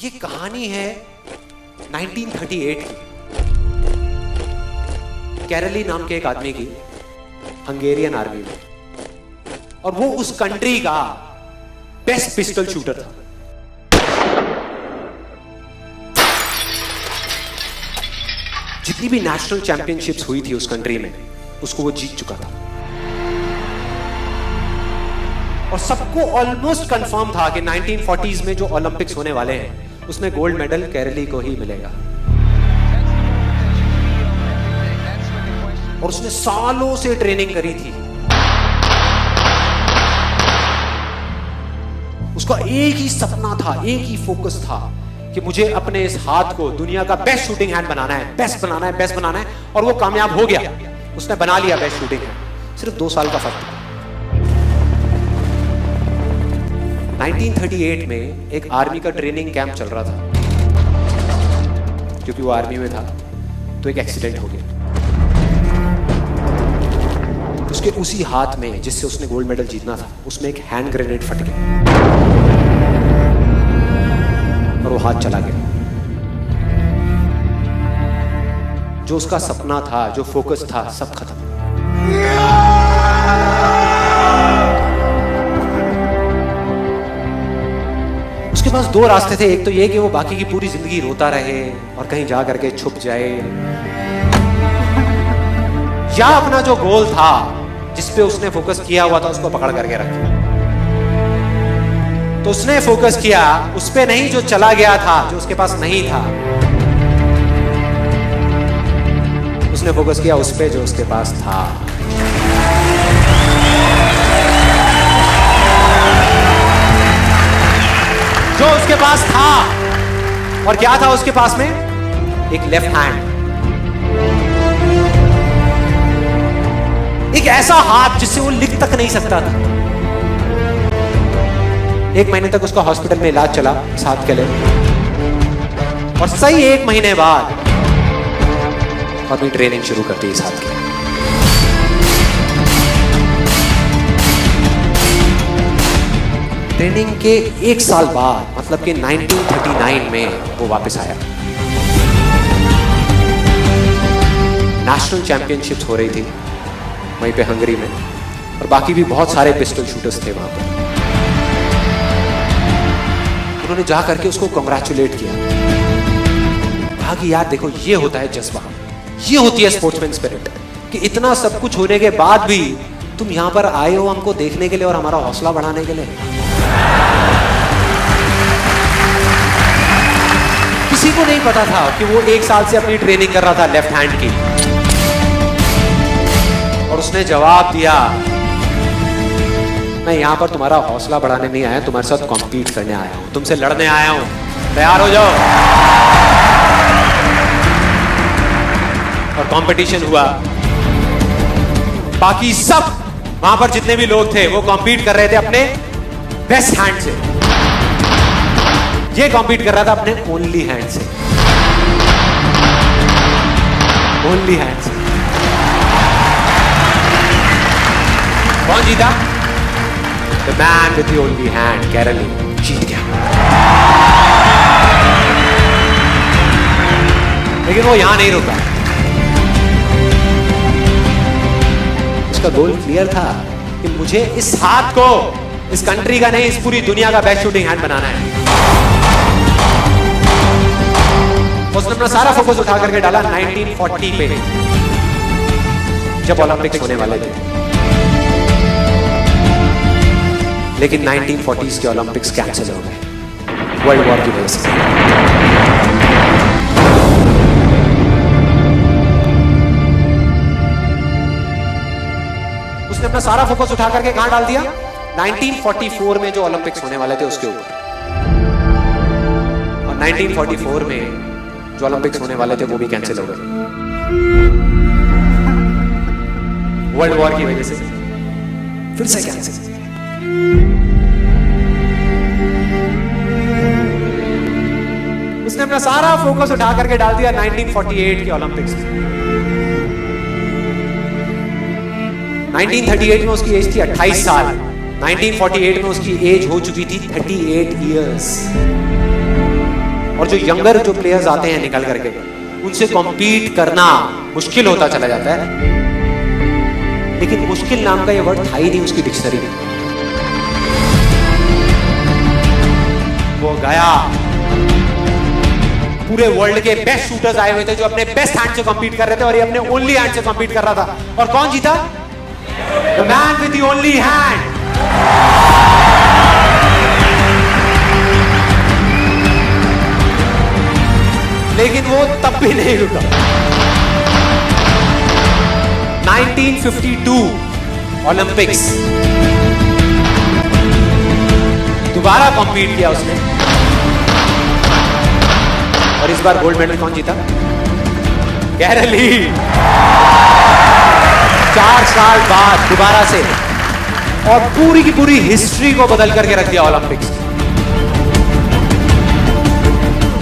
ये कहानी है 1938 की, कैरली नाम के एक आदमी की, हंगेरियन आर्मी में, और वो उस कंट्री का बेस्ट पिस्टल शूटर था। जितनी भी नेशनल चैंपियनशिप्स हुई थी उस कंट्री में, उसको वो जीत चुका था। और सबको ऑलमोस्ट कंफर्म था कि 1940s में जो ओलंपिक्स होने वाले हैं उसमें गोल्ड मेडल कैरली को ही मिलेगा। और उसने सालों से ट्रेनिंग करी थी। उसका एक ही सपना था, एक ही फोकस था कि मुझे अपने इस हाथ को दुनिया का बेस्ट शूटिंग हैंड बनाना है, बेस्ट बनाना है, बेस्ट बनाना है। और वो कामयाब हो गया, उसने बना लिया बेस्ट शूटिंग हैंड। सिर्फ 2 साल का फर्क था। 1938 में एक आर्मी का ट्रेनिंग कैंप चल रहा था। क्योंकि वो आर्मी में था तो एक एक्सीडेंट हो गया। उसके उसी हाथ में जिससे उसने गोल्ड मेडल जीतना था, उसमें एक हैंड ग्रेनेड फट गया और वो हाथ चला गया। जो उसका सपना था, जो फोकस था, सब खत्म। उसके पास 2 रास्ते थे। एक तो ये कि वो बाकी की पूरी जिंदगी रोता रहे और कहीं जा करके छुप जाए, या अपना जो गोल था जिस पे उसने फोकस किया हुआ था उसको पकड़ करके रखे। तो उसने फोकस किया उस पे नहीं जो चला गया था, जो उसके पास नहीं था। उसने फोकस किया उस पे जो उसके पास था। जो उसके पास था। और क्या था उसके पास में? एक लेफ्ट हैंड, एक ऐसा हाथ जिससे वो लिख तक नहीं सकता था। 1 महीने तक उसका हॉस्पिटल में इलाज चला इस हाथ के लिए। और सही 1 महीने बाद अपनी ट्रेनिंग शुरू कर दी इस हाथ की। ट्रेनिंग के 1 साल बाद, मतलब कि 1939 में वो वापस आया। नेशनल चैंपियनशिप्स हो रही थी वहीं पे हंगरी में, और बाकी भी बहुत सारे पिस्टल शूटर्स थे वहां पर। उन्होंने जा करके उसको कांग्रेचुलेट किया। कहा कि यार देखो, ये होता है जज्बा, ये होती है स्पोर्ट्समैन स्पिरिट, कि इतना सब कुछ होने के बाद भी तुम यहां पर आए हो हमको देखने के लिए और हमारा हौसला बढ़ाने के लिए। किसी को नहीं पता था कि वो 1 साल से अपनी ट्रेनिंग कर रहा था लेफ्ट हैंड की। और उसने जवाब दिया, मैं यहां पर तुम्हारा हौसला बढ़ाने नहीं आया, तुम्हारे साथ कॉम्पीट करने आया हूं, तुमसे लड़ने आया हूं, तैयार हो जाओ। और कंपटीशन हुआ। बाकी सब वहां पर जितने भी लोग थे वो कॉम्पीट कर रहे थे अपने बेस्ट हैंड से। ये कॉम्पीट कर रहा था अपने ओनली हैंड से। ओनली हैंड से। कौन जीता? The man with the only hand, Kairali जीत गया। लेकिन वो यहां नहीं रुका। उसका गोल क्लियर था कि मुझे इस हाथ को इस कंट्री का नहीं, इस पूरी दुनिया का बेस्ट शूटिंग हैंड बनाना है। उसने अपना सारा फोकस उठा करके डाला 1940 पे, जब ओलंपिक्स होने वाले थे। लेकिन 1940s के ओलंपिक्स कैंसिल हो गए वर्ल्ड वॉर की वजह से। उसने अपना सारा फोकस उठा करके कहां डाल दिया? 1944 में जो ओलंपिक्स होने वाले थे उसके ऊपर। और 1944 में जो ओलंपिक्स होने वाले थे वो भी कैंसिल हो गए वर्ल्ड वॉर की वजह से। फिर से कैंसिल। उसने अपना सारा फोकस उठा करके डाल दिया 1948 के ओलंपिक्स में। 1938 में उसकी एज थी 28 साल। 1948 में उसकी एज हो चुकी थी 38 इयर्स। और जो यंगर जो प्लेयर्स आते हैं निकल करके, उनसे कॉम्पीट करना मुश्किल होता चला जाता है। लेकिन मुश्किल नाम का ये वर्ड था ही नहीं उसकी डिक्शनरी में। वो गया, पूरे वर्ल्ड के बेस्ट शूटर्स आए हुए थे जो अपने बेस्ट हैंड से कॉम्पीट कर रहे थे, और ये अपने ओनली हैंड से कॉम्पीट कर रहा था। और कौन जीता? The man with the only hand. लेकिन वो तब भी नहीं रुका। 1952 ओलंपिक्स, दोबारा कॉम्पीट किया उसने, और इस बार गोल्ड मेडल कौन जीता? कैरल ली। 4 साल बाद दोबारा से, और पूरी की पूरी हिस्ट्री को बदल करके रख दिया ओलंपिक्स।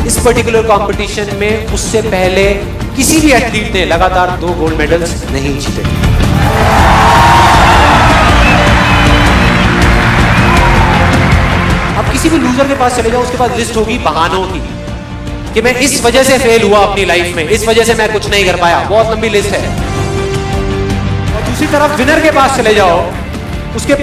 इस पर्टिकुलर कंपटीशन में उससे पहले किसी भी एथलीट ने लगातार 2 गोल्ड मेडल्स नहीं जीते। अब किसी भी लूजर के पास चले जाओ, उसके पास लिस्ट होगी बहानों की कि मैं इस वजह से फेल हुआ अपनी लाइफ में, इस वजह से मैं कुछ नहीं कर पाया। बहुत लंबी लिस्ट है। और दूसरी तरफ विनर के पास चले जाओ, उसके पास